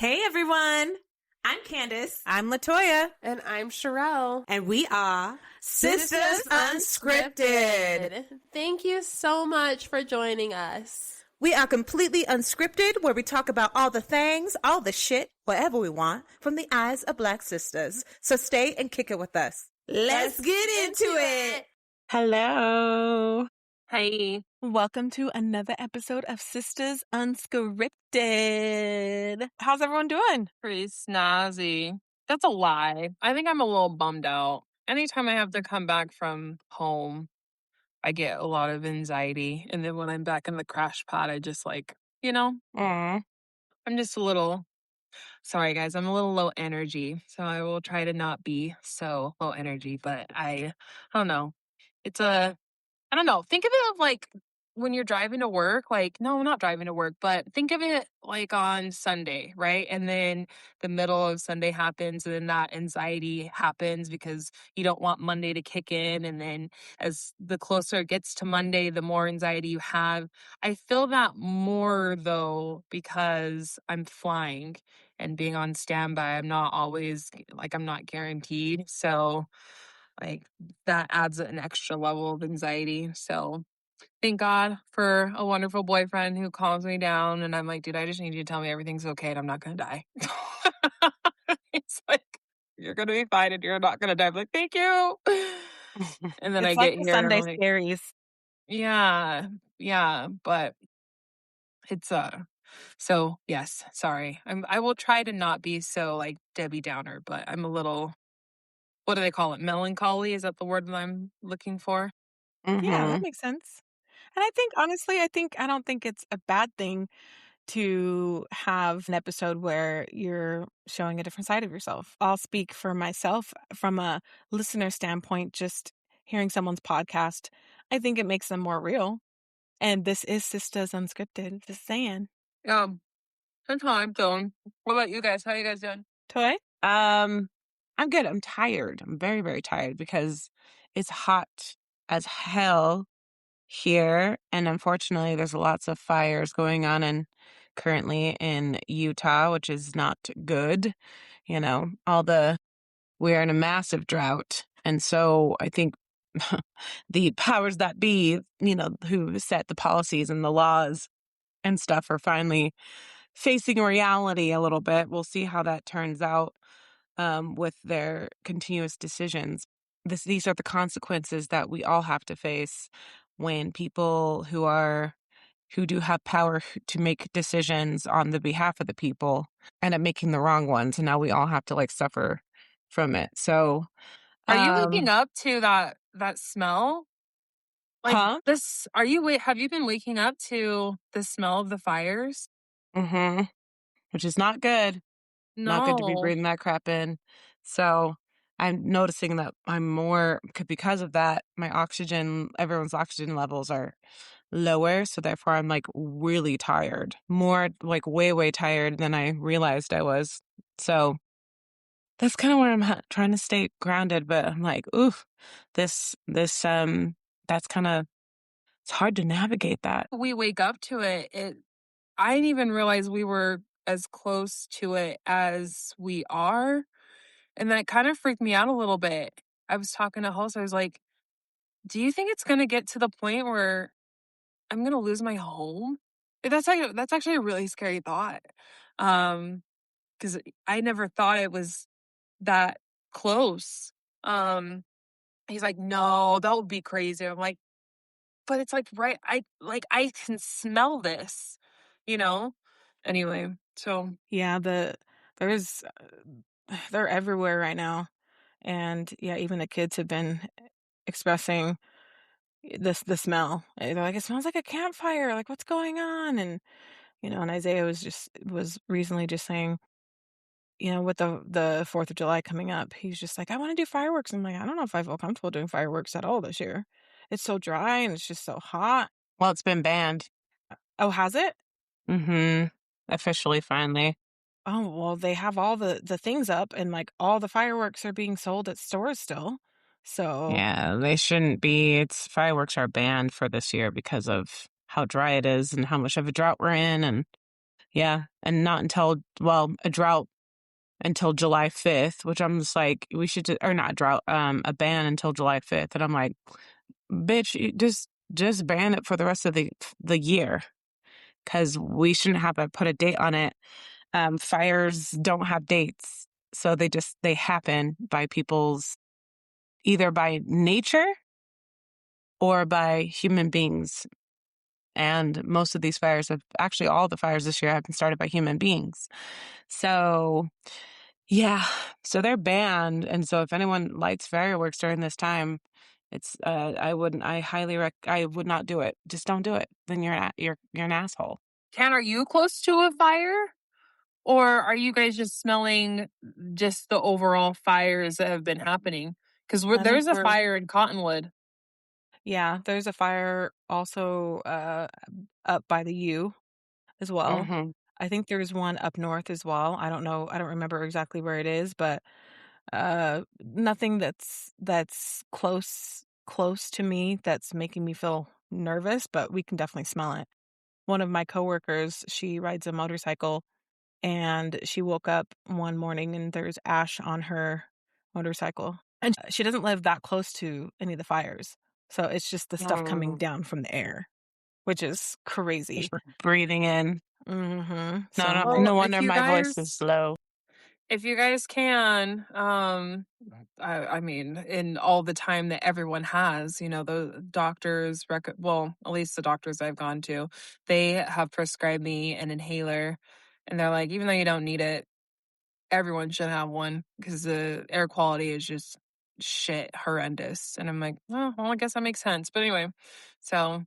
Hey everyone, I'm Candace. I'm Latoya. And I'm Sherelle. And we are Sistas Unscripted. Thank you so much for joining us. We are completely unscripted, where we talk about all the things, all the shit, whatever we want, from the eyes of Black sisters. So stay and kick it with us. Let's get into it. Hello. Hi. Welcome to another episode of Sistas Unscripted. How's everyone doing? Pretty snazzy. That's a lie. I think I'm a little bummed out. Anytime I have to come back from home, I get a lot of anxiety. And then when I'm back in the crash pad, I just I'm just a little, sorry guys, I'm a little low energy. So I will try to not be so low energy, but I don't know. I don't know. Think of it like when you're driving to work, no, not driving to work, but think of it like on Sunday, right? And then the middle of Sunday happens and then that anxiety happens because you don't want Monday to kick in. And then as the closer it gets to Monday, the more anxiety you have. I feel that more though, because I'm flying and being on standby. I'm not always I'm not guaranteed. So that adds an extra level of anxiety. So thank God for a wonderful boyfriend who calms me down. And I'm like, dude, I just need you to tell me everything's okay and I'm not going to die. It's like, you're going to be fine and you're not going to die. I'm like, thank you. And then It's I like get the here and Sunday I'm like, scaries. yeah. But it's, so yes, sorry. I will try to not be so like Debbie Downer, but I'm a little, what do they call it? Melancholy? Is that the word that I'm looking for? Yeah, that makes sense. And I don't think it's a bad thing to have an episode where you're showing a different side of yourself. I'll speak for myself from a listener standpoint, just hearing someone's podcast. I think it makes them more real. And this is Sisters Unscripted. Just saying. That's how I'm doing. What about you guys? How you guys doing? Toy? I'm good. I'm tired. I'm very, very tired because it's hot as hell here. And unfortunately, there's lots of fires going on currently in Utah, which is not good. You know, we're in a massive drought. And so I think the powers that be, who set the policies and the laws and stuff are finally facing reality a little bit. We'll see how that turns out with their continuous decisions. These are the consequences that we all have to face when people who do have power to make decisions on the behalf of the people end up making the wrong ones, and now we all have to suffer from it. So, Are you waking up to that smell? This, have you been waking up to the smell of the fires? Mm-hmm. Which is not good. Not good to be No. breathing that crap in. So I'm noticing that I'm more, because of that, everyone's oxygen levels are lower. So therefore I'm really tired, more way, way tired than I realized I was. So that's kind of where I'm at, trying to stay grounded. But I'm oof, that's kind of, it's hard to navigate that. We wake up to it. I didn't even realize we were as close to it as we are. And that kind of freaked me out a little bit. I was talking to host. I was like, do you think it's going to get to the point where I'm going to lose my home? That's actually a really scary thought. Because I never thought it was that close. He's like, no, that would be crazy. I'm like, but it's right. I can smell this, you know? Anyway, so. Yeah, they're everywhere right now. And yeah, even the kids have been expressing the smell. They're like, it smells like a campfire. Like, what's going on? And and Isaiah was recently just saying, with the 4th of July coming up, he's just like, I want to do fireworks. I'm like, I don't know if I feel comfortable doing fireworks at all this year. It's so dry and it's just so hot. Well, it's been banned. Oh, has it? Mm-hmm. Officially, finally. Oh, well, they have all the things up and all the fireworks are being sold at stores still. So yeah, they shouldn't be. Fireworks are banned for this year because of how dry it is and how much of a drought we're in. And Yeah. And not until, a drought until July 5th, which I'm just like, we should, or not drought, a ban until July 5th. And I'm like, bitch, you just ban it for the rest of the year, because we shouldn't have to put a date on it. Fires don't have dates. So they happen by either by nature or by human beings. And most of these fires all the fires this year have been started by human beings. So, yeah, so they're banned. And so if anyone lights fireworks during this time, it's, I would not do it. Just don't do it. Then you're an asshole. Ken, are you close to a fire? Or are you guys just smelling just the overall fires that have been happening? Because there's a fire in Cottonwood. Yeah, there's a fire also up by the U as well. Mm-hmm. I think there's one up north as well. I don't know. I don't remember exactly where it is, but nothing that's close to me that's making me feel nervous, but we can definitely smell it. One of my coworkers, she rides a motorcycle, and she woke up one morning and there's ash on her motorcycle. And she doesn't live that close to any of the fires. So it's just the stuff coming down from the air, which is crazy. Just breathing in. Mm-hmm. No wonder my voice is low. If you guys can, I mean, in all the time that everyone has, the doctors, well, at least the doctors I've gone to, they have prescribed me an inhaler. And they're like, even though you don't need it, everyone should have one because the air quality is just horrendous. And I'm like, well, I guess that makes sense. But anyway, so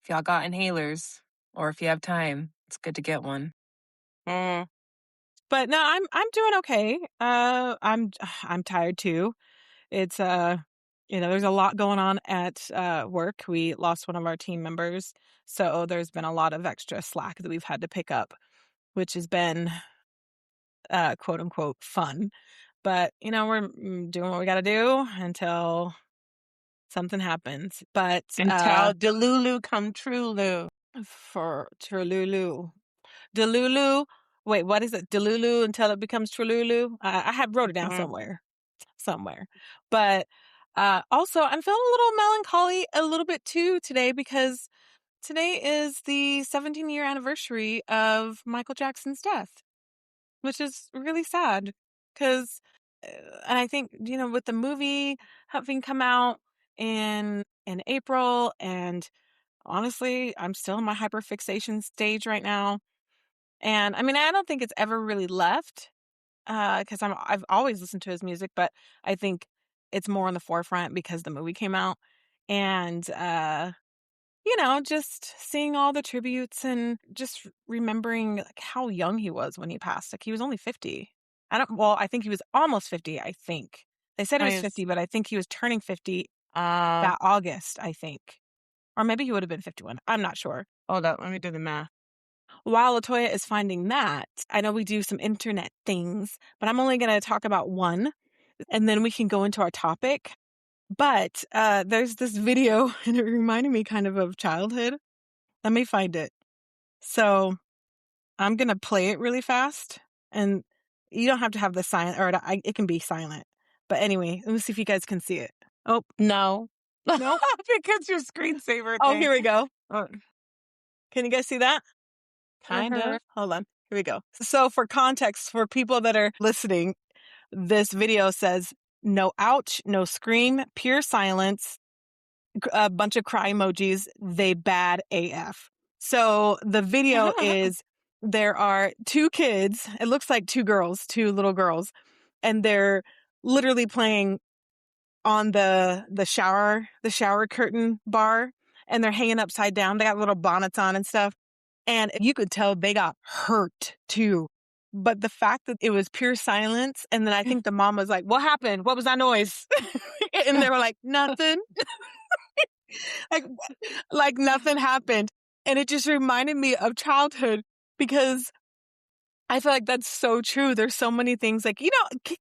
if y'all got inhalers or if you have time, it's good to get one. But no, I'm doing okay. I'm tired too. It's there's a lot going on at work. We lost one of our team members, so there's been a lot of extra slack that we've had to pick up, which has been quote unquote fun. But we're doing what we got to do until something happens. But until Delulu come true, Lou. For Trululu. Delulu. Wait, what is it? Delulu until it becomes Trululu? I have wrote it down somewhere. But also, I'm feeling a little melancholy a little bit too today, because today is the 17-year anniversary of Michael Jackson's death, which is really sad. Because, and I think, with the movie having come out in April, and honestly, I'm still in my hyperfixation stage right now. And I mean, I don't think it's ever really left, because I've always listened to his music, but I think it's more on the forefront because the movie came out. And just seeing all the tributes and just remembering like how young he was when he passed. Like, he was only 50. I think he was almost 50, I think. They said he was 50, but I think he was turning 50 that August, I think. Or maybe he would have been 51. I'm not sure. Hold up, let me do the math. While LaToya is finding that, I know we do some internet things, but I'm only going to talk about one, and then we can go into our topic. But there's this video, and it reminded me kind of childhood. Let me find it. So I'm going to play it really fast, and you don't have to have the silent, or it can be silent. But anyway, let me see if you guys can see it. Oh, no. No? Because your screensaver Oh, thing. here we go. Can you guys see that? Kind of. Hold on. Here we go. So for context, for people that are listening, this video says, no ouch, no scream, pure silence, a bunch of cry emojis, they bad AF. So the video is, there are two kids, it looks like two little girls, and they're literally playing on the shower curtain bar, and they're hanging upside down. They got little bonnets on and stuff. And you could tell they got hurt too. But the fact that it was pure silence, and then I think the mom was like, what happened? What was that noise? And they were like, nothing. like nothing happened. And it just reminded me of childhood, because I feel like that's so true. There's so many things like,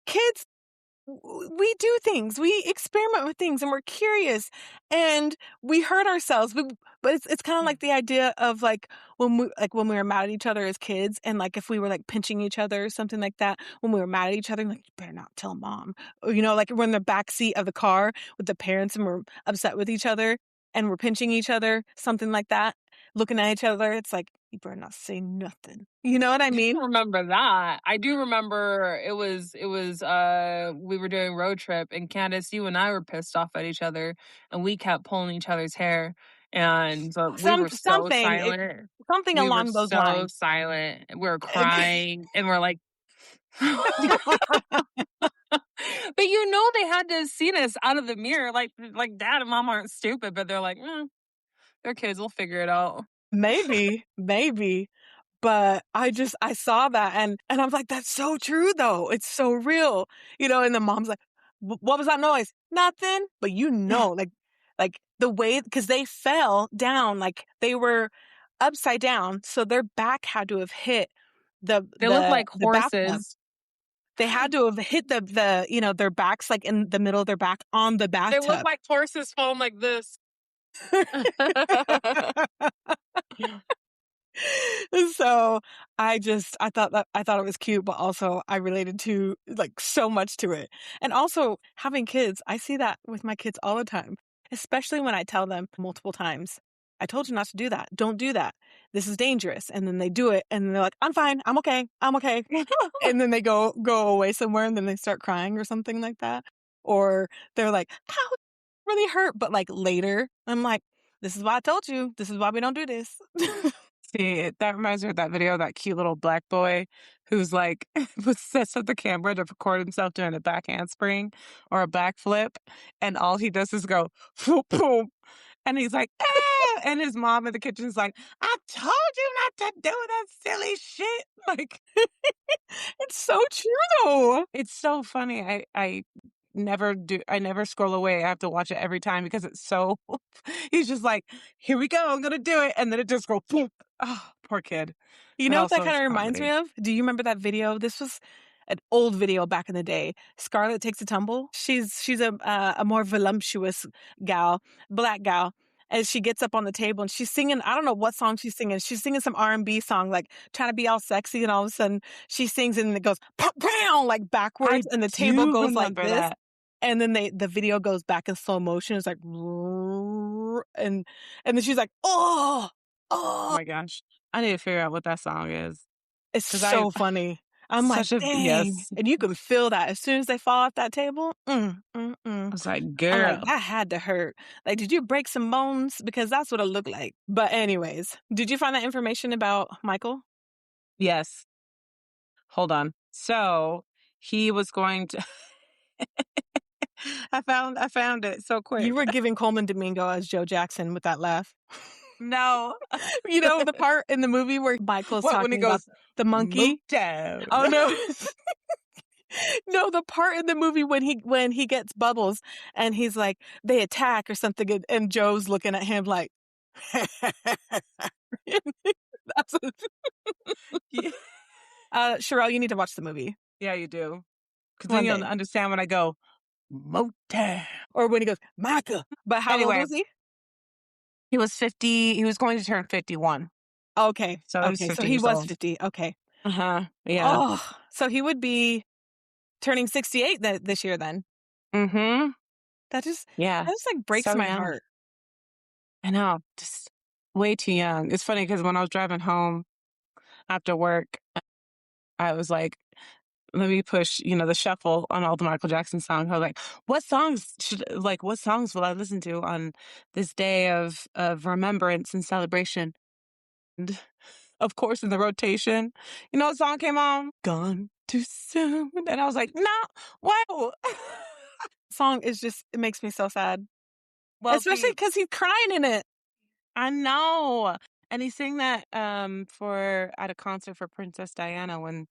kids, we do things, we experiment with things, and we're curious, and we hurt ourselves. But it's kind of like the idea of like when we were mad at each other as kids, and like if we were like pinching each other or something like that, when we were mad at each other, like you better not tell mom, or, like we're in the back seat of the car with the parents and we're upset with each other and we're pinching each other, something like that, looking at each other. It's like you better not say nothing. You know what I mean? I remember that. I do remember it was we were doing road trip, and Candace, you and I were pissed off at each other, and we kept pulling each other's hair, and but we were so silent. Something We were along those so lines. silent. We were crying, and we're like, but they had to have seen us out of the mirror. Like Dad and Mom aren't stupid, but they're like, they're kids. We'll figure it out. Maybe. But I saw that and I'm like, that's so true though. It's so real, and the mom's like, what was that noise? Nothing. But like the way, because they fell down, like they were upside down. So their back had to have hit They look like the bathtub. horses. They had to have hit the their backs, like in the middle of their back on the They bathtub. look like horses falling like this. So I thought it was cute, but also I related to like so much to it. And also having kids, I see that with my kids all the time, especially when I tell them multiple times, I told you not to do that. Don't do that. This is dangerous. And then they do it and they're like, I'm fine. I'm okay. I'm okay. And then they go away somewhere and then they start crying or something like that. Or they're like, ow, it really hurt. But like later, I'm like, this is why I told you. This is why we don't do this. See, that reminds me of that video of that cute little black boy who's like sets up the camera to record himself doing a back handspring or a backflip, and all he does is go boom, boom, and he's like, ah! And his mom in the kitchen is like, I told you not to do that silly shit. Like, it's so true though. It's so funny. I never scroll away. I have to watch it every time because it's so he's just like, here we go, I'm gonna do it, and then it just goes boom. Oh, poor kid. You But know what that also kind of it's reminds me comedy. of? Do you remember that video? This was an old video back in the day. Scarlett Takes a Tumble. She's a more voluptuous gal, black gal. And she gets up on the table and she's singing, I don't know what song she's singing. She's singing some R&B song, like trying to be all sexy. And all of a sudden she sings and it goes, pow, like backwards. And the table do goes like remember this. that. And then the video goes back in slow motion. It's like, and then she's like, Oh oh, my gosh. I need to figure out what that song is. it's 'Cause so funny. I'm like, such a dang. yes. And you can feel that as soon as they fall off that table. I was like, I'm girl. like, that had to hurt. Like, did you break some bones? Because that's what it looked like. But anyways, did you find that information about Michael? Yes. Hold on. So he was going to I found it so quick. You were giving Coleman Domingo as Joe Jackson with that laugh. No. You know the part in the movie where Michael's What, talking when he about goes, the monkey? down. Oh no. No, the part in the movie when he gets Bubbles and he's like, they attack or something, and Joe's looking at him like that's Yeah. Sherelle, you need to watch the movie. Yeah, you do. Because One then you'll day. understand when I go, Motown. Or when he goes, Micah. But how Anyway. old was he? He was 50. He was going to turn 51. Okay. So he's Okay. 50 So he years was old. 50. Okay. Uh-huh. Yeah. Oh, so he would be turning 68 this year then. Mm-hmm. That just Yeah. like breaks So my young. heart. I know. Just way too young. It's funny because when I was driving home after work, I was like, let me push, the shuffle on all the Michael Jackson songs. I was like, what songs will I listen to on this day of remembrance and celebration? And of course, in the rotation, what song came on? Gone Too Soon. And I was like, no, whoa. Song is just, it makes me so sad. Well, especially because he's crying in it. I know. And he sang that at a concert for Princess Diana when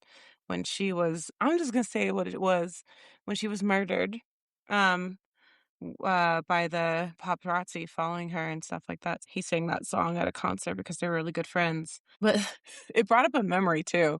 she was, I'm just gonna say what it was, when she was murdered by the paparazzi following her and stuff like that. He sang that song at a concert because they were really good friends. But it brought up a memory too.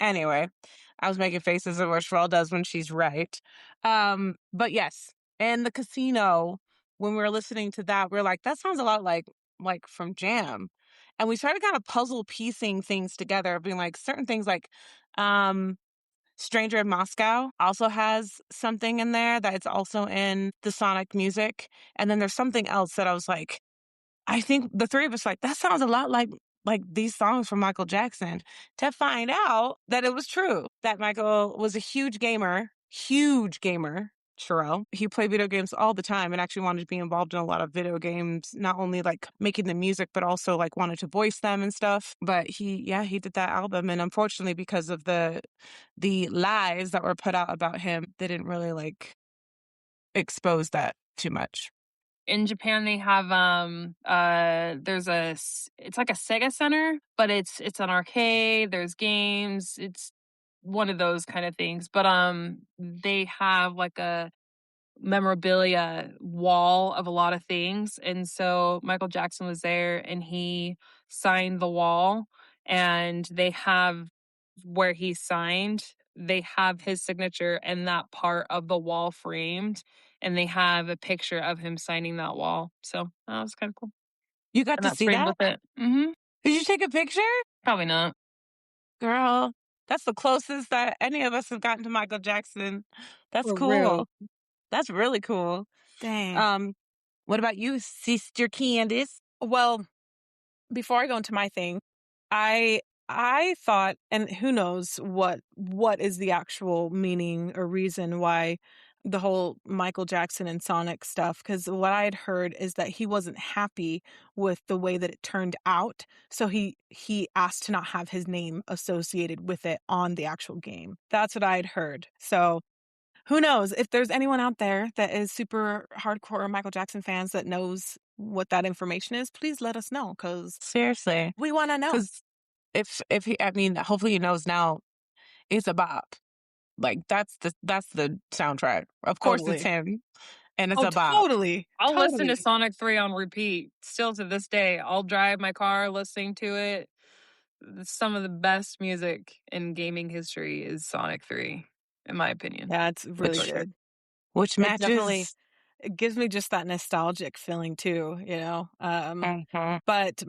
Anyway, I was making faces at what Sherelle does when she's right. But yes, and the casino, when we were listening to that, we are like, that sounds a lot like from Jam. And we started kind of puzzle piecing things together, being like certain things like Stranger in Moscow also has something in there that it's also in the Sonic music. And then there's something else that I was like, I think the three of us like, that sounds a lot like these songs from Michael Jackson, to find out that it was true, that Michael was a huge gamer, Sherelle. He played video games all the time and actually wanted to be involved in a lot of video games, not only like making the music, but also like wanted to voice them and stuff. But he did that album. And unfortunately, because of the lies that were put out about him, they didn't really like expose that too much. In Japan, they have it's like a Sega Center, but it's an arcade. There's games. It's one of those kind of things. But they have like a memorabilia wall of a lot of things, and so Michael Jackson was there, and he signed the wall, and they have where he signed. They have his signature and that part of the wall framed, and they have a picture of him signing that wall. So that was kind of cool. You got And to that's see framed that? with it. Mm-hmm. Did you take a picture? Probably not. Girl, that's the closest that any of us have gotten to Michael Jackson. That's For cool. real. That's really cool. Dang. What about you, Sister Candace? Well, before I go into my thing, I thought, and who knows what is the actual meaning or reason why the whole Michael Jackson and Sonic stuff, because what I had heard is that he wasn't happy with the way that it turned out, so he asked to not have his name associated with it on the actual game. That's what I had heard. So who knows? If there's anyone out there that is super hardcore Michael Jackson fans that knows what that information is, please let us know, because Seriously, we want to know. because if he, I mean, hopefully he knows now. It's a bop. Like that's the soundtrack. Of course, it's Totally. him, and it's Oh, a bop. totally. I'll listen Totally. to Sonic 3 on repeat. Still to this day, I'll drive my car listening to it. Some of the best music in gaming history is Sonic 3, in my opinion. Yeah, it's really Which- good. Which It definitely matches. it gives me just that nostalgic feeling too, you know. Mhm. But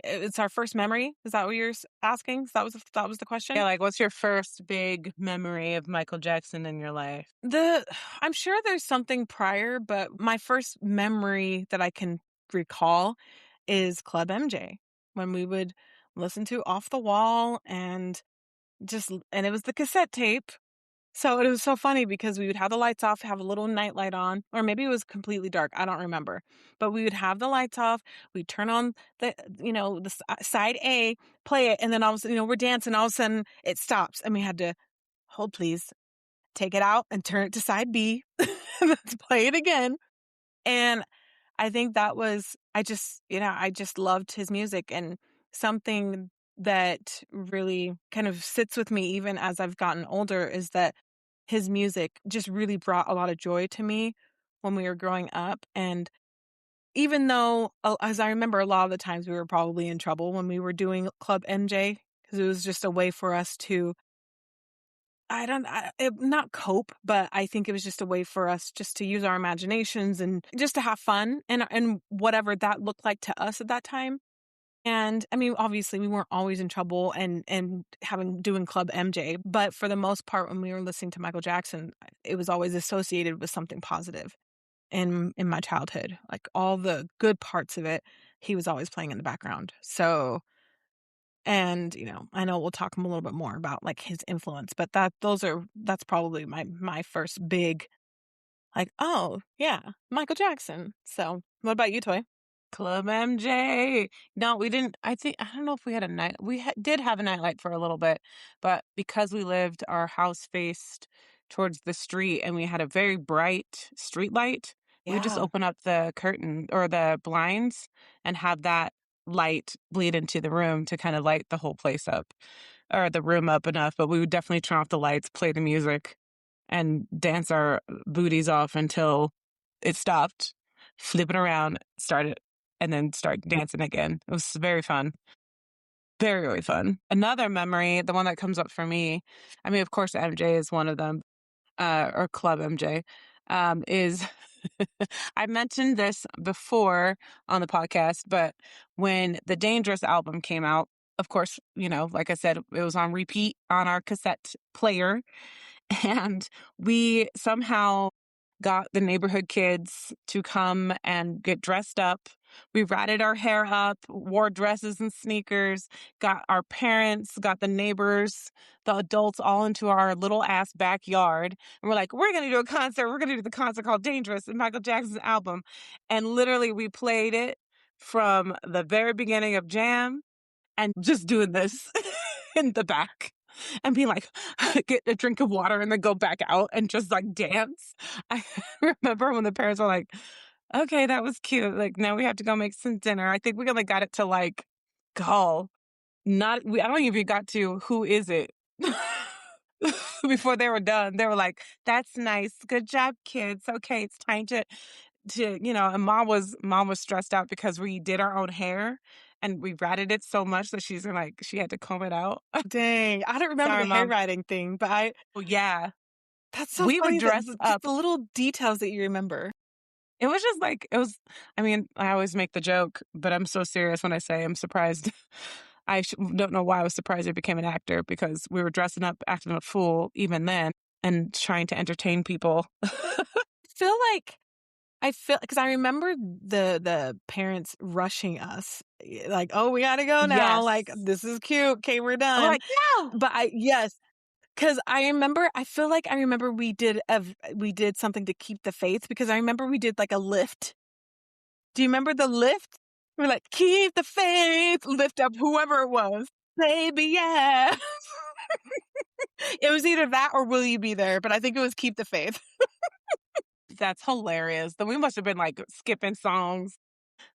it's our first memory. Is that what you're asking? That was the question? Yeah, like what's your first big memory of Michael Jackson in your life? I'm sure there's something prior, but my first memory that I can recall is Club MJ, when we would listen to Off the Wall and it was the cassette tape. So it was so funny because we would have the lights off, have a little night light on, or maybe it was completely dark. I don't remember. But we would have the lights off. We'd turn on the side A, play it. And then all of a sudden, we're dancing. All of a sudden it stops and we had to hold, please, take it out and turn it to side B. Let's play it again. And I think that was, I just loved his music, and something that really kind of sits with me even as I've gotten older is that his music just really brought a lot of joy to me when we were growing up. And even though, as I remember, a lot of the times we were probably in trouble when we were doing Club MJ, because it was just a way for us to, not cope, but I think it was just a way for us just to use our imaginations and just to have fun and whatever that looked like to us at that time. And I mean, obviously we weren't always in trouble and doing Club MJ, but for the most part, when we were listening to Michael Jackson, it was always associated with something positive in my childhood. Like all the good parts of it, he was always playing in the background. So, and I know we'll talk a little bit more about like his influence, but that's probably my first big, like, oh yeah, Michael Jackson. So what about you, Toy? Club MJ. No, we didn't. I don't know if we had a night. We did have a nightlight for a little bit, but because we lived, our house faced towards the street and we had a very bright street light, we would just Yeah. open up the curtain or the blinds and have that light bleed into the room to kind of light the whole place up or the room up enough. But we would definitely turn off the lights, play the music, and dance our booties off until it stopped, flip it around, start it, and then start dancing again. It was very fun. Very, very fun. Another memory, the one that comes up for me, I mean, of course, MJ is one of them, or Club MJ, is I mentioned this before on the podcast, but when the Dangerous album came out, of course, like I said, it was on repeat on our cassette player. And we somehow got the neighborhood kids to come and get dressed up. We ratted our hair up, wore dresses and sneakers, got our parents, got the neighbors, the adults all into our little ass backyard. And we're like, we're going to do a concert. We're going to do the concert called Dangerous and Michael Jackson's album. And literally we played it from the very beginning of Jam and just doing this in the back and being like, get a drink of water and then go back out and just like dance. I remember when the parents were like, okay, that was cute. Like, now we have to go make some dinner. I think we only got it to like, I don't even got to Who Is It? Before they were done. They were like, that's nice. Good job, kids. Okay, it's time to and mom was stressed out because we did our own hair and we ratted it so much that she had to comb it out. Dang, I don't remember Sorry, the hair Mom. ratting thing, but Well, yeah, that's so we funny would that dress just up. the little details that you remember. It was just like, I mean, I always make the joke, but I'm so serious when I say I'm surprised. Don't know why I was surprised I became an actor, because we were dressing up, acting a fool even then and trying to entertain people. I feel because I remember the parents rushing us, like, oh, we gotta go now. Yes. Like, this is cute. Okay, we're I'm done. like, no. But because I remember we did something to keep the faith, because I remember we did like a lift. Do you remember the lift? We're like, keep the faith, lift up whoever it was. Baby, yeah. It was either that or Will You Be There, but I think it was Keep the Faith. That's hilarious. Then we must have been like skipping songs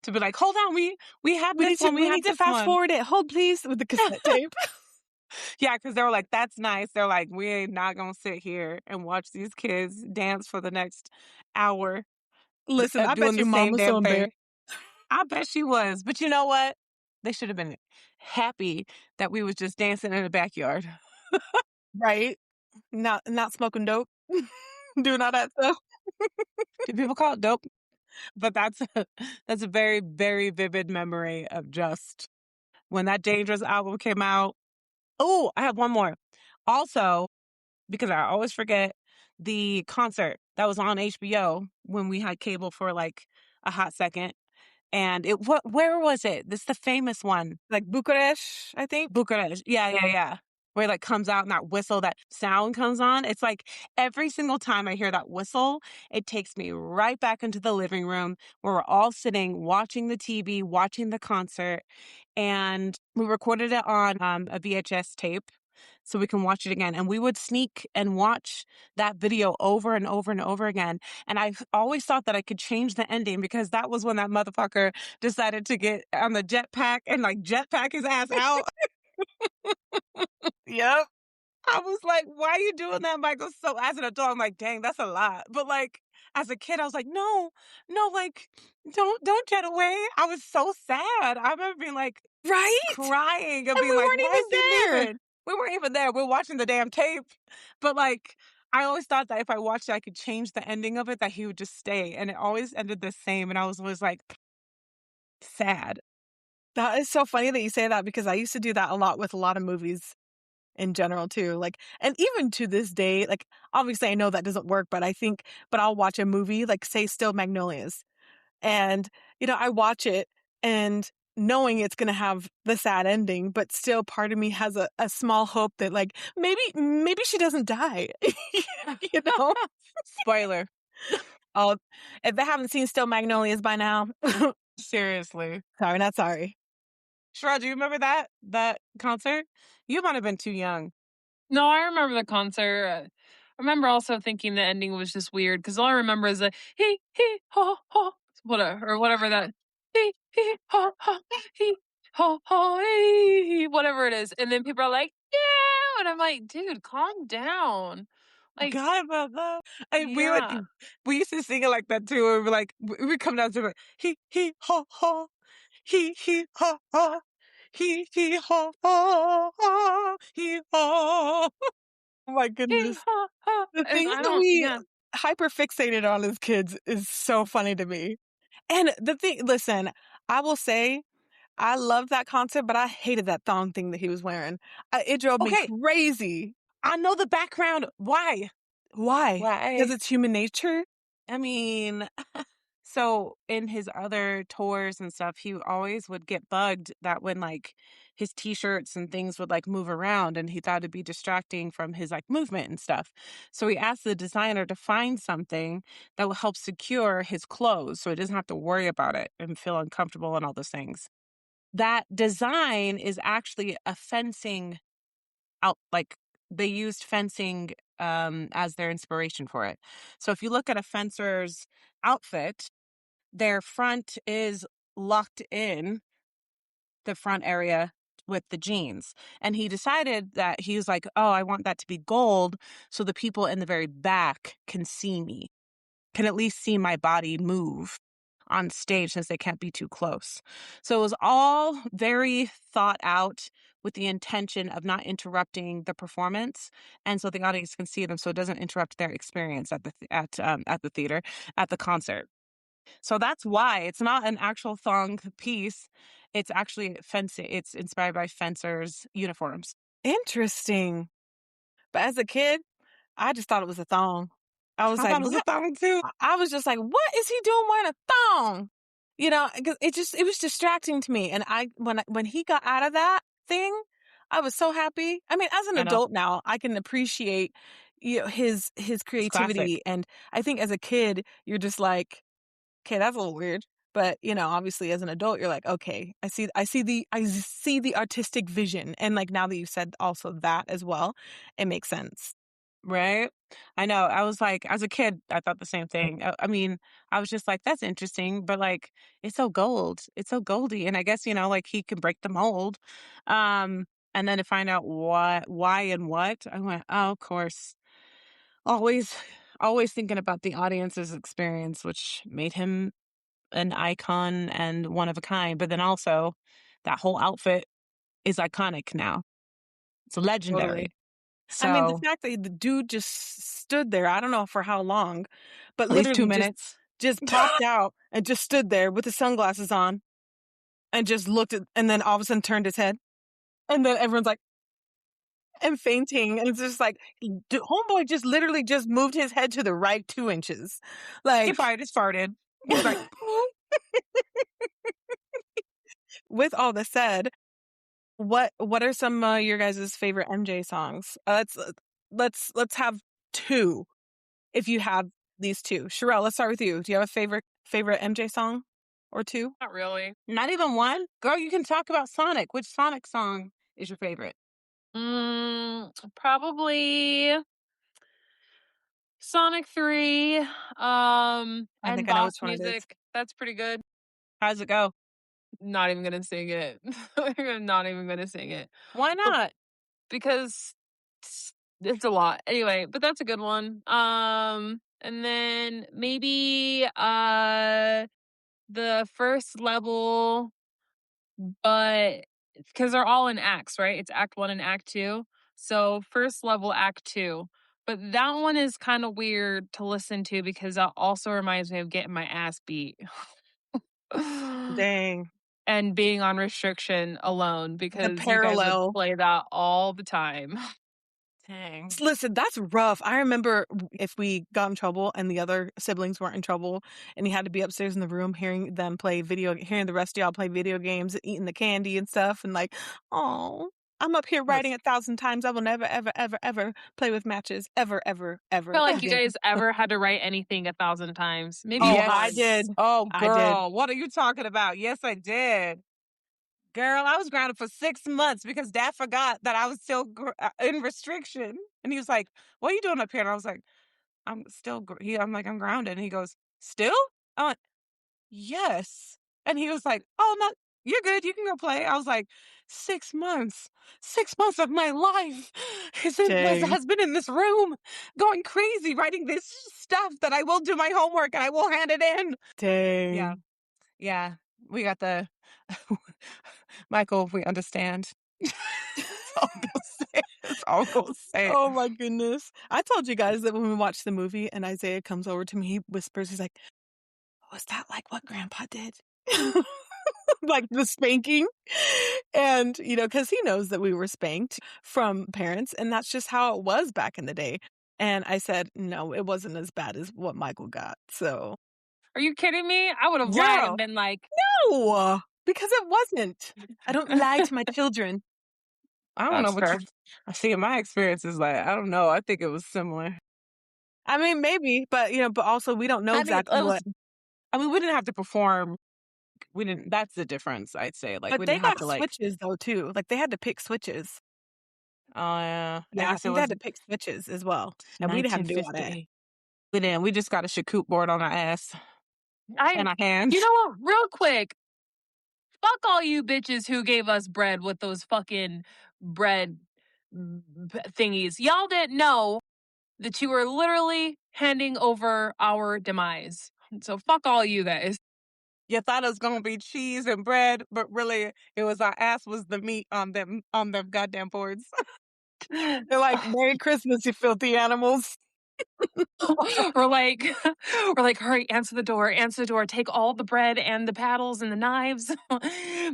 to be like, hold on, we have this one. We need to fast forward it. Hold, please, with the cassette tape. Yeah, because they were like, that's nice. They're like, we ain't not gonna sit here and watch these kids dance for the next hour. Listen, I bet doing your the mom same was so damn thing. embarrassed. I bet she was. But you know what? They should have been happy that we was just dancing in the backyard. Right? Not smoking dope. Doing all that stuff. Do people call it dope? But that's a very, very vivid memory of just when that Dangerous album came out. Oh, I have one more. Also, because I always forget, the concert that was on HBO when we had cable for like a hot second. And where was it? This is the famous one. Like Bucharest, I think. Bucharest. Yeah. Where it like comes out and that whistle, that sound comes on. It's like every single time I hear that whistle, it takes me right back into the living room where we're all sitting, watching the TV, watching the concert. And we recorded it on a VHS tape so we can watch it again. And we would sneak and watch that video over and over and over again. And I always thought that I could change the ending, because that was when that motherfucker decided to get on the jetpack and like jetpack his ass out. Yep. I was like, why are you doing that, Michael? So as an adult, I'm like, dang, that's a lot. But like, as a kid, I was like, no, like, don't jet away. I was so sad. I remember being like, right? Crying and And being we like, weren't why even is he there. leaving? We weren't even there. We're watching the damn tape. But like, I always thought that if I watched it, I could change the ending of it, that he would just stay. And it always ended the same. And I was always like, sad. That is so funny that you say that, because I used to do that a lot with a lot of movies in general too. Like, and even to this day, like, obviously I know that doesn't work, but I'll watch a movie, like say Still Magnolias. And, I watch it and knowing it's going to have the sad ending, but still part of me has a small hope that like, maybe she doesn't die, Spoiler. Oh, if they haven't seen Still Magnolias by now, Seriously. sorry, not sorry. Shra, do you remember that concert? You might have been too young. No, I remember the concert. I remember also thinking the ending was just weird, because all I remember is the he ha ha whatever that he ha ha he ha ha he, whatever it is, and then people are like, yeah, and I'm like, dude, calm down. Like, God about that. And yeah. we used to sing it like that too. We were like, we come down to it, he ha ha, he ha ha, Hee hee ha ha ha hee ha. Oh my goodness. The And things I that don't, we yeah. hyper fixated on as kids is so funny to me. And the thing, listen, I will say, I love that concert, but I hated that thong thing that he was wearing. It drove me Okay. crazy. I know the background. Why? Why? Why? Because it's human nature. I mean, so in his other tours and stuff, he always would get bugged that when like his t-shirts and things would like move around and he thought it'd be distracting from his like movement and stuff. So he asked the designer to find something that will help secure his clothes so he doesn't have to worry about it and feel uncomfortable and all those things. That design is actually a fencing out, like they used fencing as their inspiration for it. So if you look at a fencer's outfit, their front is locked in the front area with the jeans. And he decided that he was like, oh, I want that to be gold so the people in the very back can see me, can at least see my body move on stage since they can't be too close. So it was all very thought out with the intention of not interrupting the performance, and so the audience can see them, so it doesn't interrupt their experience at the theater, at the concert. So that's why it's not an actual thong piece. It's actually fencing. It's inspired by fencers' uniforms. Interesting. But as a kid, I just thought it was a thong. I was I like, thought it was a what? thong too. I was just like, what is he doing wearing a thong? You know, 'cause it was distracting to me. And when he got out of that thing, I was so happy. I mean, as an I know. adult now, I can appreciate, his It's creativity. classic. And I think as a kid, you're just like, okay, that's a little weird. But, obviously as an adult, you're like, okay, I see the artistic vision. And like now that you said also that as well, it makes sense. Right? I know. I was like, as a kid, I thought the same thing. I mean, I was just like, that's interesting, but like, it's so gold. It's so goldy. And I guess, like he can break the mold. And then to find out why and what, I went, oh, of course. Always, always thinking about the audience's experience, which made him an icon and one of a kind. But then also, that whole outfit is iconic now. It's legendary. Totally. So, I mean, the fact that the dude just stood there, I don't know for how long, but at least 2 literally minutes. just popped out and just stood there with his sunglasses on and just looked at, and then all of a sudden turned his head. And then everyone's like, and fainting. And it's just like, homeboy just literally just moved his head to the right 2 inches. He Like, probably just farted. He was like, with all this said, what are some your guys' favorite MJ songs? Let's have 2 if you have these 2. Sherelle, let's start with you. Do you have a favorite MJ song or 2? Not really. not even one? Girl, you can talk about Sonic. Which Sonic song is your favorite? Probably Sonic 3, I and think I know Boss which one it is. Music. That's pretty good. How's it go? Not even gonna sing it. I'm not even gonna sing it. Why not? Because it's a lot. Anyway, but that's a good one. And then maybe the first level, but because they're all in acts, right? It's act 1 and act 2. So first level, act 2. But that one is kind of weird to listen to because that also reminds me of getting my ass beat. Dang. And being on restriction alone because you guys parallel. would play that all the time. Dang. Listen, that's rough. I remember if we got in trouble and the other siblings weren't in trouble and you had to be upstairs in the room hearing the rest of y'all play video games, eating the candy and stuff, and like, oh, I'm up here writing 1,000 times. I will never, ever, ever, ever play with matches. Ever, ever, ever. I feel like you again. guys ever had to write anything 1,000 times. Maybe Oh, Yes. I once. did. Oh, I did. girl, what are you talking about? Yes, I did. Girl, I was grounded for 6 months because Dad forgot that I was still in restriction. And he was like, what are you doing up here? And I was like, I'm still, I'm like, I'm grounded. And he goes, still? I went, yes. And he was like, oh, no, you're good. You can go play. I was like, 6 months. 6 months of my life Dang. has been in this room going crazy, writing this stuff that I will do my homework and I will hand it in. Dang. Yeah. Yeah. We got the Michael, we understand. That's all I'm gonna say. That's all I'm gonna say. Oh my goodness. I told you guys that when we watched the movie and Isaiah comes over to me, he whispers, he's like, was that like what Grandpa did? Like the spanking. And, because he knows that we were spanked from parents, and that's just how it was back in the day. And I said, no, it wasn't as bad as what Michael got. So, Are you kidding me? I would have lied girl, and been like, no, because it wasn't. I don't lie to my children. I don't know That's what fair. I see in my experience is like, I don't know. I think it was similar. I mean, maybe, but but also we don't know exactly it was, what. I mean, we didn't have to perform. We didn't. That's the difference, I'd say. Like, But we they didn't have got to like. switches though too. Like they had to pick switches. I Yeah, I guess it think they was had to pick switches as well, and we didn't have to do all that. 1950. We didn't. We just got a shakoot board on our ass and our hands. You know what? Real quick, fuck all you bitches who gave us bread with those fucking bread thingies. Y'all didn't know that you were literally handing over our demise. So fuck all you guys. You thought it was gonna be cheese and bread, but really, it was our ass was the meat on them goddamn boards. They're like, "Merry Christmas, you filthy animals." we're like, hurry, answer the door, take all the bread and the paddles and the knives.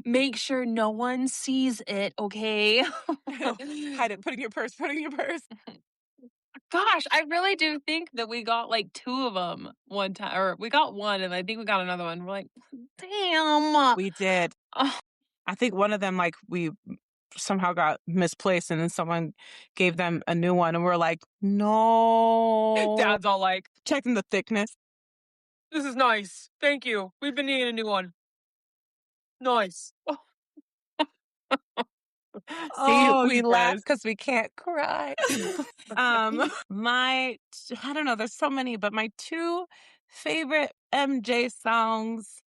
Make sure no one sees it, okay? Hide it, put it in your purse, Gosh, I really do think that we got like 2 of them one time, or we got one, and I think we got another one. We're like, damn. We did. Oh, I think one of them, like, we somehow got misplaced, and then someone gave them a new one, and we're like, no. Dad's all like, Checking the thickness. this is nice. Thank you. We've been needing a new one. Nice. See, Oh, we you laugh guys. because we can't cry. I don't know, there's so many, but my 2 favorite MJ songs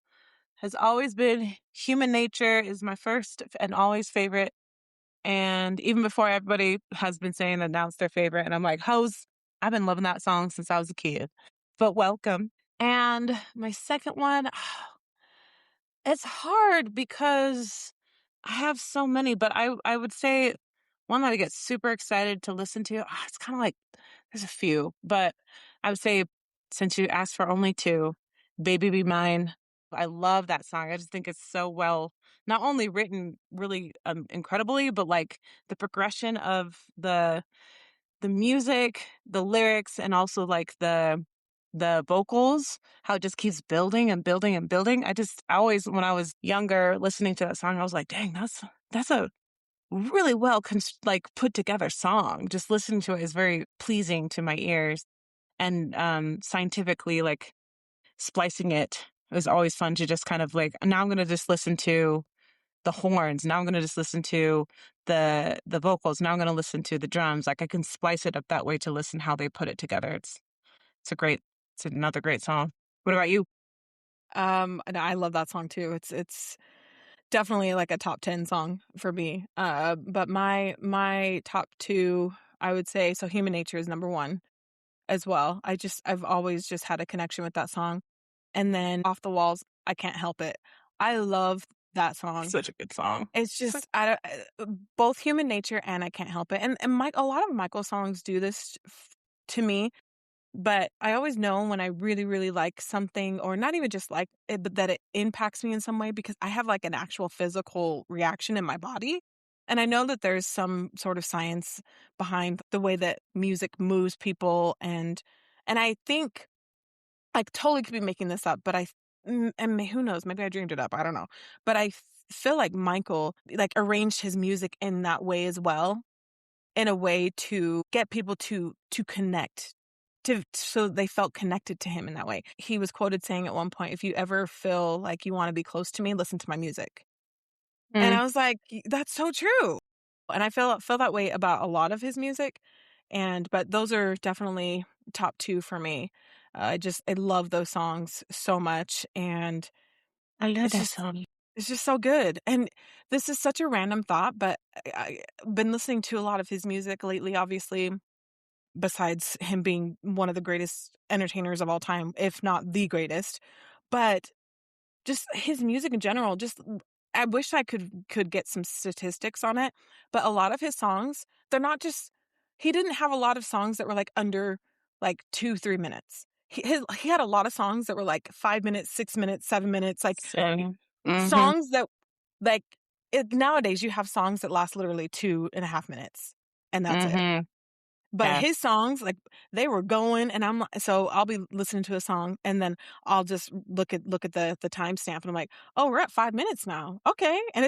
has always been Human Nature is my first and always favorite. And even before everybody has been saying announce their favorite, and I'm like, hoes, I've been loving that song since I was a kid. But welcome. And my second one, it's hard because I have so many, but I would say one that I get super excited to listen to. It's kind of like there's a few, but I would say since you asked for only 2, Baby Be Mine. I love that song. I just think it's so well, not only written really incredibly, but like the progression of the music, the lyrics, and also like the vocals, how it just keeps building and building and building. I always, when I was younger, listening to that song, I was like, dang, that's a really well like put together song. Just listening to it is very pleasing to my ears, and scientifically, like splicing it was always fun to just kind of like, now I'm gonna just listen to the horns. Now I'm gonna just listen to the vocals. Now I'm gonna listen to the drums. Like I can splice it up that way to listen how they put it together. It's another great song. What about you? And I love that song too. It's definitely like a top 10 song for me. But my top 2, I would say, so Human Nature is number 1 as well. I've always just had a connection with that song. And then Off the Walls, I Can't Help It. I love that song. Such a good song. It's just both Human Nature and I Can't Help It. And a lot of Michael songs do this to me. But I always know when I really, really like something, or not even just like it, but that it impacts me in some way, because I have like an actual physical reaction in my body. And I know that there's some sort of science behind the way that music moves people. And I think I totally could be making this up, but and who knows, maybe I dreamed it up. I don't know. But I feel like Michael like arranged his music in that way as well, in a way to get people to connect, so they felt connected to him in that way. He was quoted saying at one point, if you ever feel like you want to be close to me, listen to my music. And I was like, that's so true. And I feel that way about a lot of his music. But those are definitely top 2 for me. I love those songs so much. And I love it's that just song. it's just so good. And this is such a random thought, but I've been listening to a lot of his music lately, obviously, besides him being one of the greatest entertainers of all time, if not the greatest. But just his music in general, just I wish I could get some statistics on it, but a lot of his songs, they're not just, he didn't have a lot of songs that were like under like 2-3 minutes. He had a lot of songs that were like 5 minutes, 6 minutes, 7 minutes, like Same. songs that like nowadays you have songs that last literally 2.5 minutes and that's it. But Yeah. his songs, like they were going, and so I'll be listening to a song, and then I'll just look at the timestamp, and I'm like, oh, we're at 5 minutes now, okay, and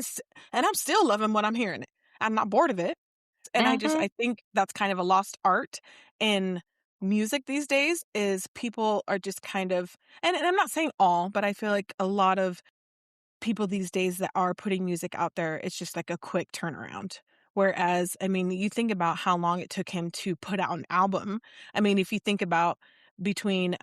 I'm still loving what I'm hearing. I'm not bored of it, and I think that's kind of a lost art in music these days. Is people are just kind of, and I'm not saying all, but I feel like a lot of people these days that are putting music out there, it's just like a quick turnaround. Whereas, I mean, you think about how long it took him to put out an album. I mean, if you think about between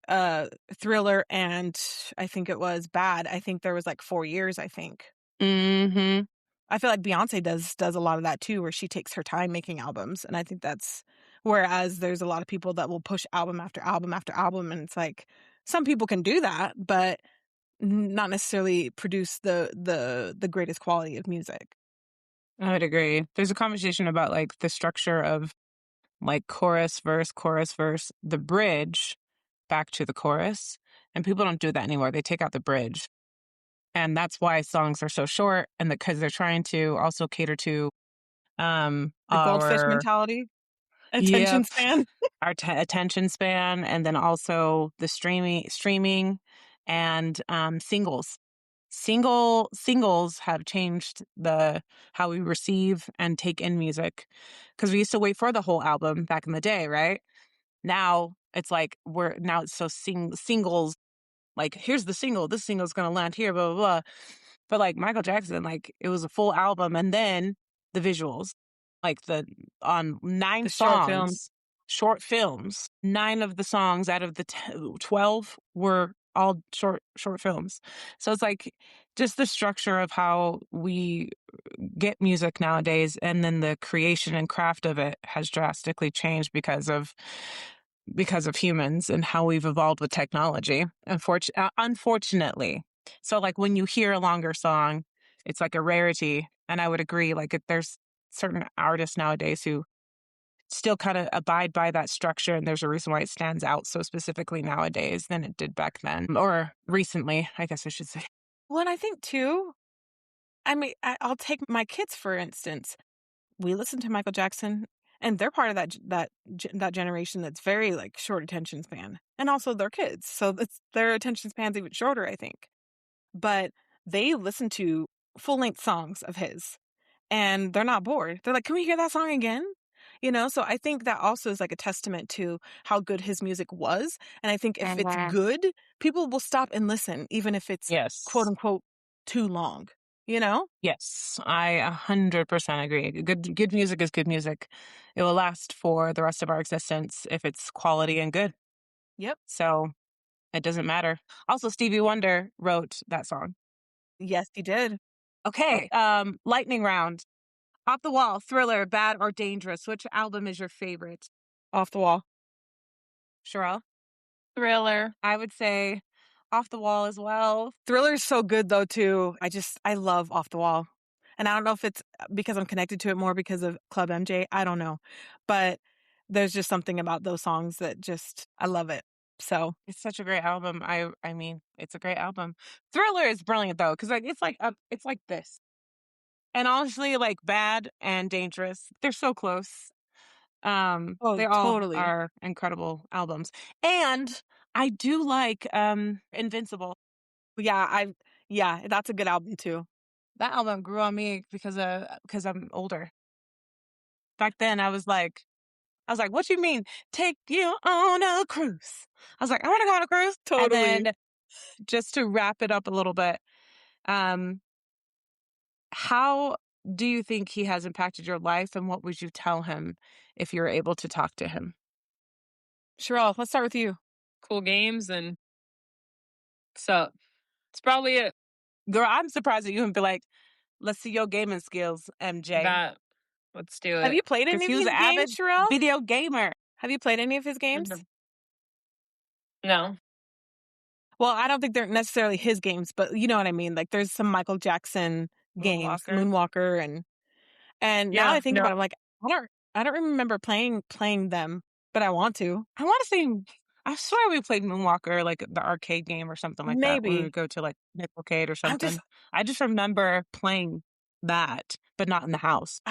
Thriller and I think it was Bad, I think there was like 4 years, I think. I feel like Beyonce does a lot of that too, where she takes her time making albums, and I think that's, whereas there's a lot of people that will push album after album after album, and it's like some people can do that, but not necessarily produce the greatest quality of music. I would agree. There's a conversation about like the structure of like chorus, verse, the bridge back to the chorus. And people don't do that anymore. They take out the bridge. And that's why songs are so short, and because they're trying to also cater to The goldfish our mentality, attention span. our attention span, and then also the streaming and singles. Singles have changed how we receive and take in music, because we used to wait for the whole album back in the day, right? Now it's like it's so singles, like here's the single, this single's gonna land here, blah blah blah. But like Michael Jackson, like it was a full album, and then the visuals, like on 9 songs, short films. 9 of the songs out of the 12 were all short films. So it's like just the structure of how we get music nowadays, and then the creation and craft of it has drastically changed because of humans and how we've evolved with technology, unfortunately. So like when you hear a longer song, it's like a rarity. And I would agree, like there's certain artists nowadays who still kind of abide by that structure, and there's a reason why it stands out so specifically nowadays than it did back then, or recently, I guess I should say. Well, and I think too, I mean, I'll take my kids for instance. We listen to Michael Jackson, and they're part of that generation that's very like short attention span, and also their kids, so their attention span's even shorter, I think. But they listen to full-length songs of his, and they're not bored. They're like, can we hear that song again? You know, so I think that also is like a testament to how good his music was. And I think if it's good, people will stop and listen, even if it's quote unquote too long, you know? Yes, I 100% agree. Good music is good music. It will last for the rest of our existence if it's quality and good. Yep. So it doesn't matter. Also, Stevie Wonder wrote that song. Yes, he did. Okay, lightning round. Off the Wall, Thriller, Bad or Dangerous? Which album is your favorite? Off the Wall. Sherelle? Thriller. I would say Off the Wall as well. Thriller's so good though too. I love Off the Wall. And I don't know if it's because I'm connected to it more because of Club MJ. I don't know. But there's just something about those songs that I love it. So it's such a great album. I mean, it's a great album. Thriller is brilliant though, because like it's like this. And honestly, like Bad and Dangerous, they're so close. They all totally are incredible albums. And I do like Invincible. Yeah, that's a good album too. That album grew on me because I'm older. Back then I was like, what you mean? Take you on a cruise. I was like, I want to go on a cruise. Totally. And then just to wrap it up a little bit, how do you think he has impacted your life, and what would you tell him if you were able to talk to him? Sherelle, let's start with you. Cool games, and so it's probably it. Girl, I'm surprised that you wouldn't be like, let's see your gaming skills, MJ. Let's do it. Have you played any of his games, Sherelle? Video gamer. Have you played any of his games? No. Well, I don't think they're necessarily his games, but you know what I mean. Like there's some Michael Jackson games, Moonwalker, and now I think about it, I'm like, I don't remember playing them, but I want to. I want to say, I swear we played Moonwalker, like the arcade game or something like that, when we Maybe. would go to like Nickelcade or I'm something. just I just remember playing that, but not in the house.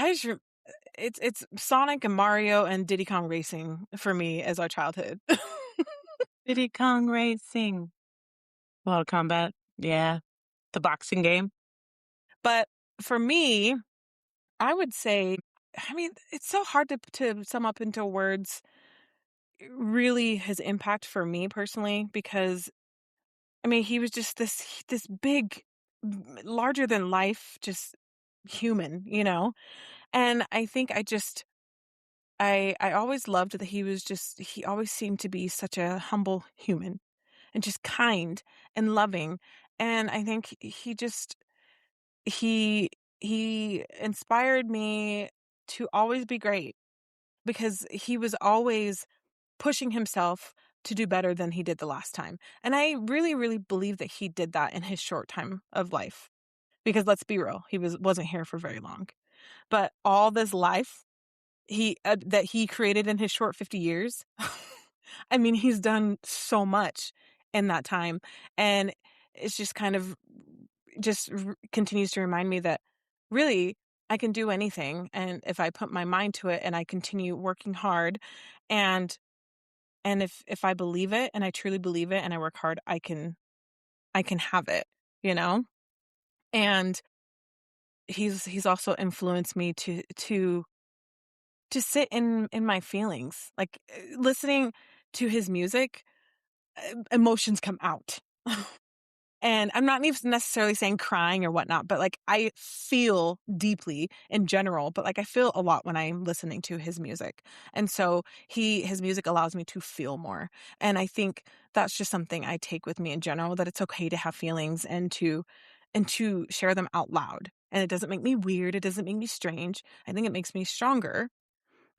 it's Sonic and Mario and Diddy Kong Racing for me as our childhood. Diddy Kong Racing. Mortal Kombat. Yeah. The boxing game. But for me, I would say, I mean, it's so hard to sum up into words really his impact for me personally, because I mean, he was just this big, larger than life, just human, you know? And I think I always loved that he always seemed to be such a humble human and just kind and loving. And I think he he inspired me to always be great, because he was always pushing himself to do better than he did the last time. And I really, really believe that he did that in his short time of life. Because let's be real, he wasn't here for very long. But all this life that he created in his short 50 years, I mean, he's done so much in that time. And it's just kind of continues to remind me that really I can do anything. And if I put my mind to it and I continue working hard, and if I believe it and I truly believe it and I work hard, I can have it, you know? And he's also influenced me to sit in my feelings. Like listening to his music, emotions come out. And I'm not even necessarily saying crying or whatnot, but like I feel deeply in general, but like I feel a lot when I'm listening to his music. And so his music allows me to feel more. And I think that's just something I take with me in general, that it's okay to have feelings and to share them out loud. And it doesn't make me weird. It doesn't make me strange. I think it makes me stronger.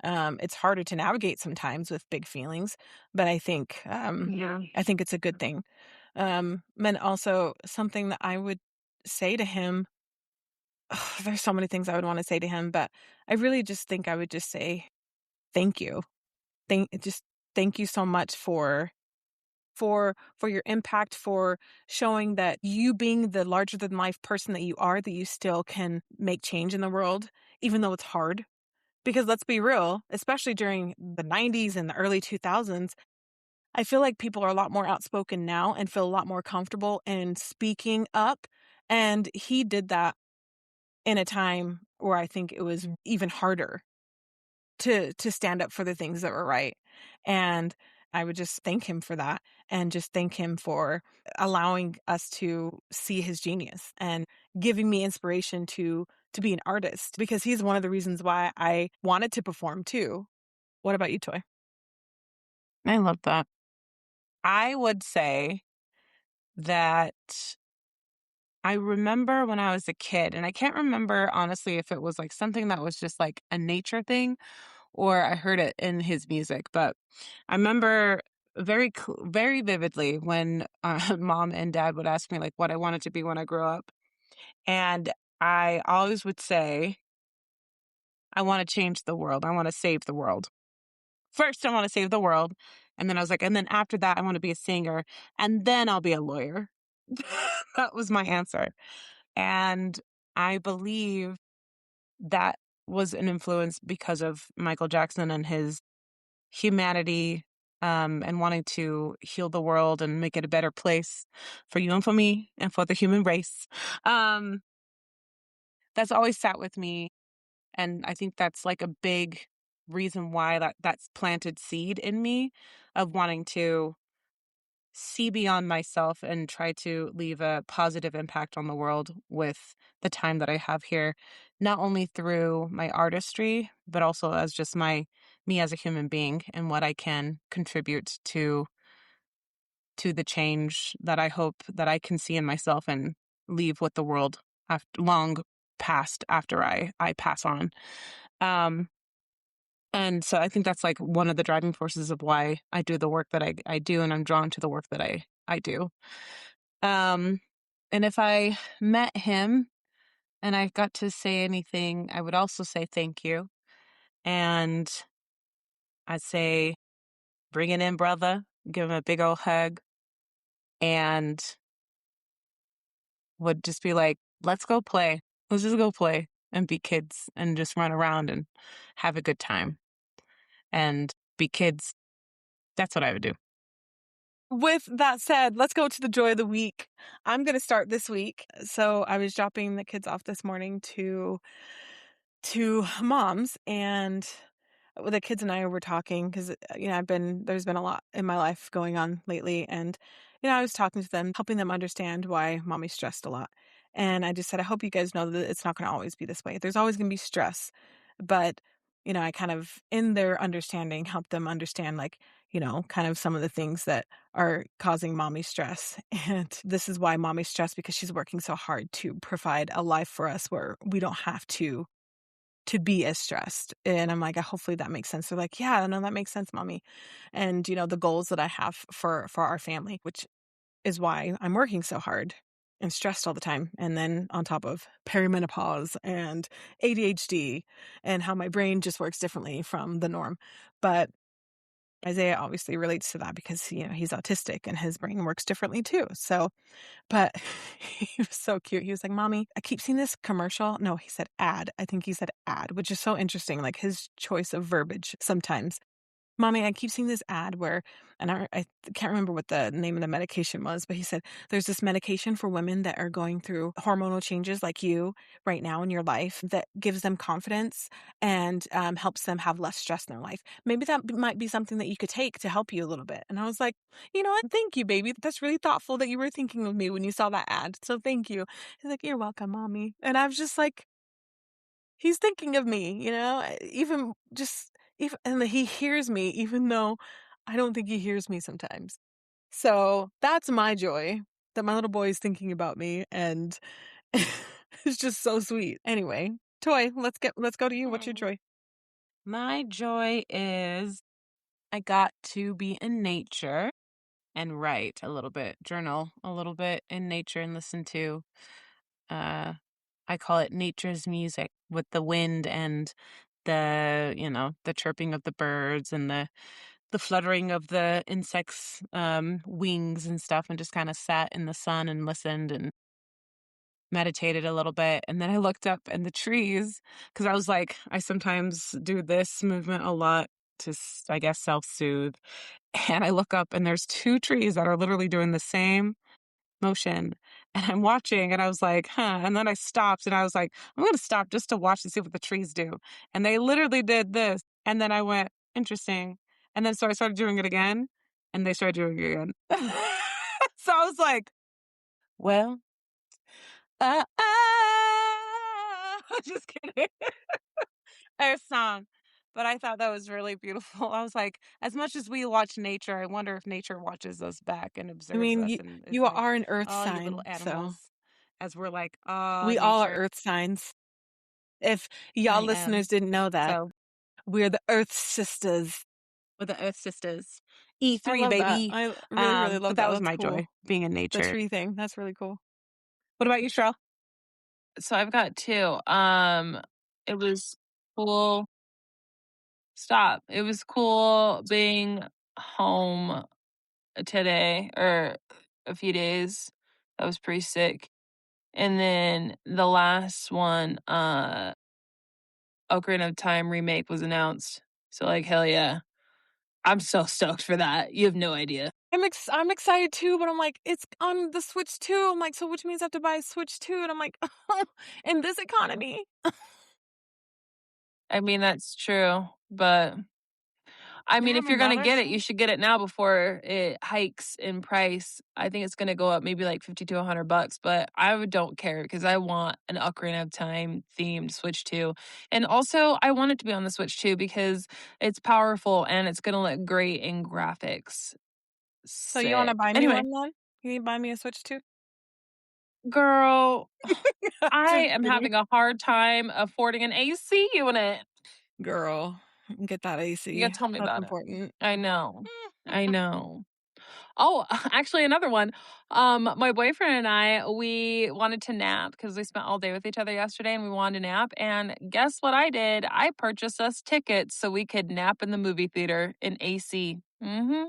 It's harder to navigate sometimes with big feelings, but I think it's a good thing. And also something that I would say to him, there's so many things I would want to say to him, but I really just think I would just say, thank you. Thank you so much for your impact, for showing that you, being the larger than life person that you are, that you still can make change in the world, even though it's hard. Because let's be real, especially during the 90s and the early 2000s, I feel like people are a lot more outspoken now and feel a lot more comfortable in speaking up. And he did that in a time where I think it was even harder to stand up for the things that were right. And I would just thank him for that, and just thank him for allowing us to see his genius and giving me inspiration to be an artist, because he's one of the reasons why I wanted to perform too. What about you, Toy? I love that. I would say that I remember when I was a kid, and I can't remember honestly if it was like something that was just like a nature thing or I heard it in his music, but I remember very vividly when mom and dad would ask me like what I wanted to be when I grew up. And I always would say, I want to change the world. I want to save the world. First, I want to save the world. And then I was like, and then after that, I want to be a singer. And then I'll be a lawyer. That was my answer. And I believe that was an influence because of Michael Jackson and his humanity, and wanting to heal the world and make it a better place for you and for me and for the human race. Um, that's always sat with me. And I think that's like a big reason why that's planted seed in me of wanting to see beyond myself and try to leave a positive impact on the world with the time that I have here, not only through my artistry, but also as just me as a human being and what I can contribute to the change that I hope that I can see in myself and leave with the world long past after I pass on. Um, and so I think that's like one of the driving forces of why I do the work that I do, and I'm drawn to the work that I I do. And if I met him and I got to say anything, I would also say thank you. And I'd say, bring it in, brother. Give him a big old hug. And would just be like, let's go play. Let's just go play and be kids and just run around and have a good time and be kids. That's what I would do. With that said, let's go to the joy of the week. I'm going to start this week. So I was dropping the kids off this morning to mom's, and the kids and I were talking because, there's been a lot in my life going on lately. And, I was talking to them, helping them understand why mommy's stressed a lot. And I just said, I hope you guys know that it's not going to always be this way. There's always going to be stress. But, I kind of, in their understanding, help them understand, like, kind of some of the things that are causing mommy stress. And this is why mommy's stressed, because she's working so hard to provide a life for us where we don't have to be as stressed. And I'm like, hopefully that makes sense. They're like, yeah, no, that makes sense, mommy. And, the goals that I have for our family, which is why I'm working so hard and stressed all the time. And then on top of perimenopause and ADHD and how my brain just works differently from the norm. But Isaiah obviously relates to that because, he's autistic and his brain works differently too. So, but he was so cute. He was like, Mommy, I keep seeing this commercial. No, he said ad. I think he said ad, which is so interesting, like his choice of verbiage sometimes. Mommy, I keep seeing this ad where, and I can't remember what the name of the medication was, but he said, there's this medication for women that are going through hormonal changes like you right now in your life that gives them confidence and helps them have less stress in their life. Maybe that might be something that you could take to help you a little bit. And I was like, you know what? Thank you, baby. That's really thoughtful that you were thinking of me when you saw that ad. So thank you. He's like, you're welcome, Mommy. And I was just like, he's thinking of me, and he hears me, even though I don't think he hears me sometimes. So that's my joy, that my little boy is thinking about me, and it's just so sweet. Anyway, Toy, let's go to you. What's your joy? My joy is I got to be in nature and write a little bit, journal a little bit in nature and listen to, I call it nature's music with the wind and the chirping of the birds and the fluttering of the insects' wings and stuff, and just kind of sat in the sun and listened and meditated a little bit. And then I looked up in the trees because I was like, I sometimes do this movement a lot to, I guess, self-soothe. And I look up and there's two trees that are literally doing the same motion. And I'm watching and I was like, huh. And then I stopped and I was like, I'm going to stop just to watch and see what the trees do. And they literally did this. And then I went, interesting. And then so I started doing it again and they started doing it again. So I was like, well, just kidding. Earth song. But I thought that was really beautiful. I was like, as much as we watch nature, I wonder if nature watches us back and I observes mean, us and is you like, are an earth oh, you sign, little so animals. As we're like, oh, we all are nature. earth signs. If y'all I am. listeners didn't know that, So we're the Earth Sisters. with the Earth Sisters. I E3, love that. baby. I really, really But love that that. was That's my cool. joy, being in The nature. tree thing. That's really cool. What about you, Cheryl? So I've got two. It was cool. Stop. It was cool being home today or a few days. That was pretty sick. And then the last one, Ocarina of Time remake was announced. So like hell yeah. I'm so stoked for that. You have no idea. I'm excited too, but I'm like, it's on the Switch 2. I'm like, so which means I have to buy a Switch 2? And I'm like, in this economy. I mean, that's true. But I mean, if you're going to get it, you should get it now before it hikes in price. I think it's going to go up maybe like $50 to $100, but don't care because I want an Ocarina of Time themed Switch 2. And also, I want it to be on the Switch 2 because it's powerful and it's going to look great in graphics. So you want to buy me Anyway, one then? You need to buy me a Switch 2? girl, I am kidding. having a hard time affording an AC unit. Girl, get that AC. You gotta tell me That's about important. it. I know. I know. Oh, actually, another one. My boyfriend and I, we wanted to nap because we spent all day with each other yesterday and we wanted to nap. And guess what I did? I purchased us tickets so we could nap in the movie theater in AC. Mm-hmm.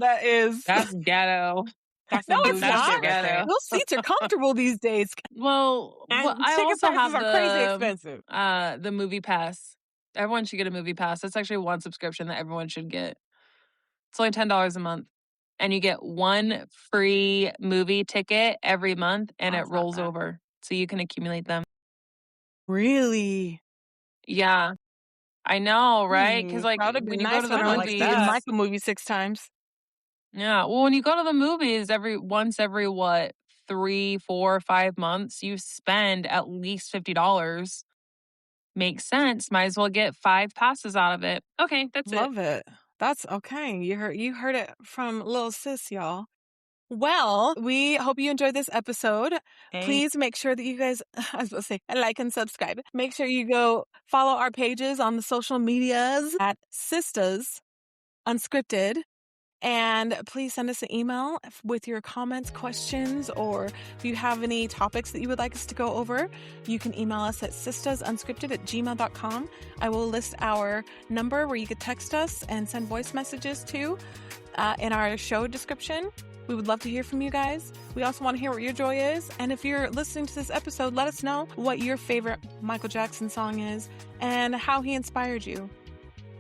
That is. That's ghetto. That's No, some it's bougie not. shit right there. Those seats are comfortable these days. Well, And I ticket also have prices are crazy expensive. the movie pass. Everyone should get a movie pass. That's actually one subscription that everyone should get. It's only $10 a month. And you get one free movie ticket every month and That's it not rolls bad. over. So you can accumulate them. Really? Yeah. I know, right? Because like That would be when you go nice to when the I like like movies, in that. like a movie 6 times. yeah. Well, when you go to the movies once every what, 3, 4, 5 months, you spend at least $50. Makes sense. Might as well get 5 passes out of it. Okay, that's it. Love it. That's okay. You heard it from Lil Sis, y'all. Well, we hope you enjoyed this episode. Hey. Please make sure that you guys, I was going to say, like and subscribe. Make sure you go follow our pages on the social medias at Sistas Unscripted. And please send us an email with your comments, questions, or if you have any topics that you would like us to go over, you can email us at sistasunscripted@gmail.com. I will list our number where you could text us and send voice messages to in our show description. We would love to hear from you guys. We also want to hear what your joy is. And if you're listening to this episode, let us know what your favorite Michael Jackson song is and how he inspired you.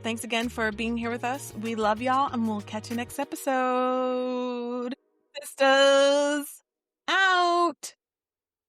Thanks again for being here with us. We love y'all, and we'll catch you next episode. Sisters, out!